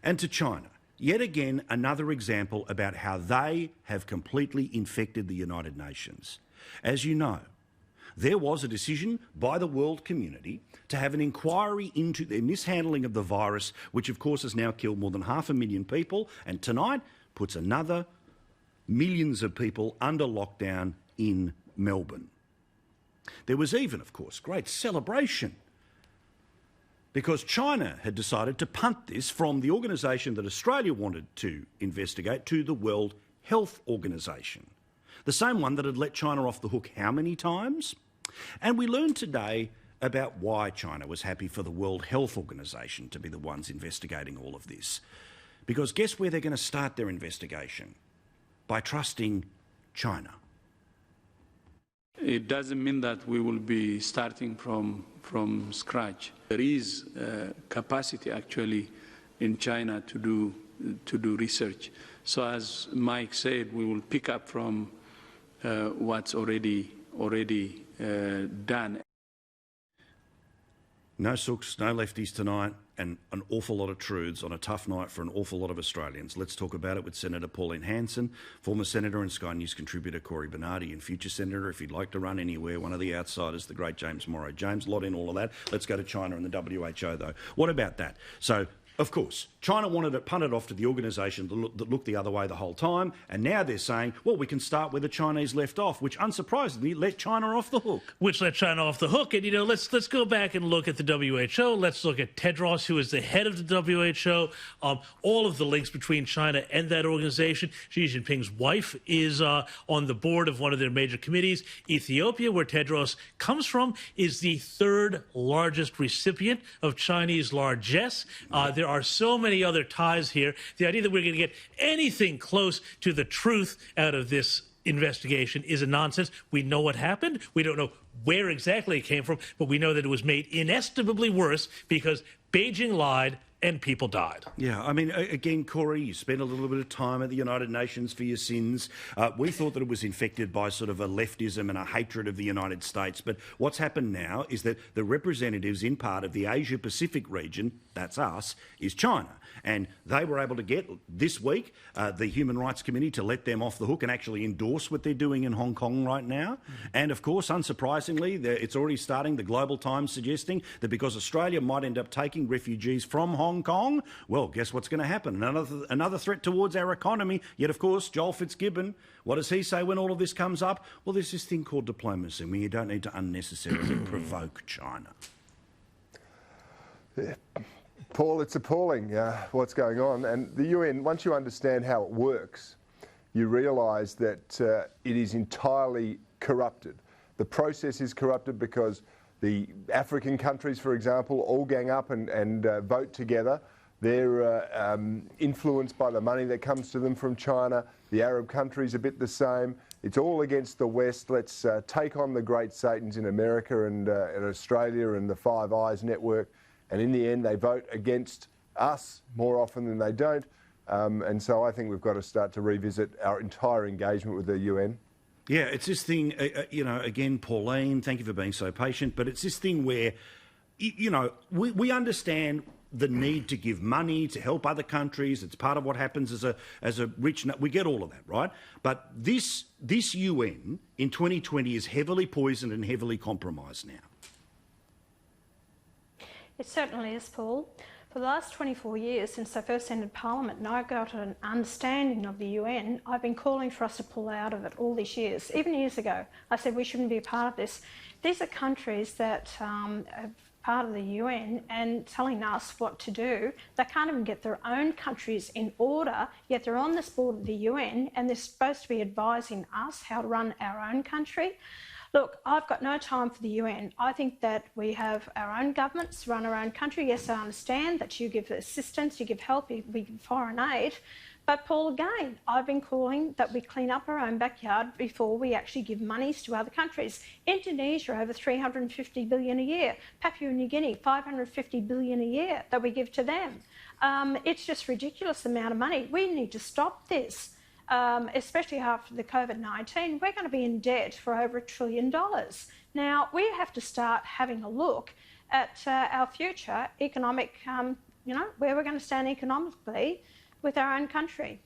And to China, yet again another example about how they have completely infected the United Nations. As you know, there was a decision by the world community to have an inquiry into their mishandling of the virus, which of course has now killed more than 500,000 people, and tonight puts another millions of people under lockdown in Melbourne. There was even, of course, great celebration because China had decided to punt this from the organisation that Australia wanted to investigate to the World Health Organization, the same one that had let China off the hook how many times? And we learned today about why China was happy for the World Health Organization to be the ones investigating all of this. Because guess where they're going to start their investigation? By trusting China. It doesn't mean that we will be starting from scratch. There is capacity actually in China to do research. So as Mike said, we will pick up from what's already done. No sooks, no lefties tonight, and an awful lot of truths on a tough night for an awful lot of Australians. Let's talk about it with Senator Pauline Hanson, former Senator and Sky News contributor Corey Bernardi, and future Senator, if you'd like to run anywhere, one of the outsiders, the great James Morrow. James, a lot in all of that. Let's go to China and the WHO, though. What about that? So, of course, China wanted it punted off to the organisation that looked the other way the whole time, and now they're saying, well, we can start where the Chinese left off, which unsurprisingly let China off the hook. Which let China off the hook. And, you know, let's go back and look at the WHO. Let's look at Tedros, who is the head of the WHO. All of the links between China and that organization. Xi Jinping's wife is on the board of one of their major committees. Ethiopia, where Tedros comes from, is the third largest recipient of Chinese largess. There are so many other ties here. The idea that we're going to get anything close to the truth out of this investigation is a nonsense. We know what happened. We don't know where exactly it came from, but we know that it was made inestimably worse because Beijing lied and people died. Yeah, I mean, again, Corey, you spent a little bit of time at the United Nations for your sins. We thought that it was infected by sort of a leftism and a hatred of the United States. But what's happened now is that the representatives in part of the Asia-Pacific region, that's us, is China. And they were able to get, this week, the Human Rights Committee to let them off the hook and actually endorse what they're doing in Hong Kong right now. And, of course, unsurprisingly, it's already starting, the Global Times suggesting that because Australia might end up taking refugees from Hong Kong, well, guess what's going to happen? Another threat towards our economy. Yet, of course, Joel Fitzgibbon, what does he say when all of this comes up? Well, there's this thing called diplomacy where you don't need to unnecessarily provoke China. Yeah. Paul, it's appalling what's going on. And the UN, once you understand how it works, you realise that it is entirely corrupted. The process is corrupted because the African countries, for example, all gang up and vote together. They're influenced by the money that comes to them from China. The Arab countries a bit the same. It's all against the West. Let's take on the great Satans in America and Australia and the Five Eyes network. And in the end, they vote against us more often than they don't. And so I think we've got to start to revisit our entire engagement with the UN. Yeah, it's this thing, you know, again, Pauline, thank you for being so patient, but it's this thing where, you know, we understand the need to give money to help other countries. It's part of what happens as a rich... We get all of that, right? But this UN in 2020 is heavily poisoned and heavily compromised now. It certainly is, Paul. For the last 24 years, since I first entered Parliament and I got an understanding of the UN, I've been calling for us to pull out of it all these years. Even years ago, I said we shouldn't be a part of this. These are countries that are part of the UN and telling us what to do. They can't even get their own countries in order, yet they're on this board of the UN and they're supposed to be advising us how to run our own country. Look, I've got no time for the UN. I think that we have our own governments run our own country. Yes, I understand that you give assistance, you give help, we give foreign aid. But Paul, again, I've been calling that we clean up our own backyard before we actually give monies to other countries. Indonesia, over $350 billion a year. Papua New Guinea, $550 billion a year that we give to them. It's just ridiculous amount of money. We need to stop this. Especially after the COVID-19, we're going to be in debt for over $1 trillion. Now, we have to start having a look at our future economic you know, where we're going to stand economically with our own country.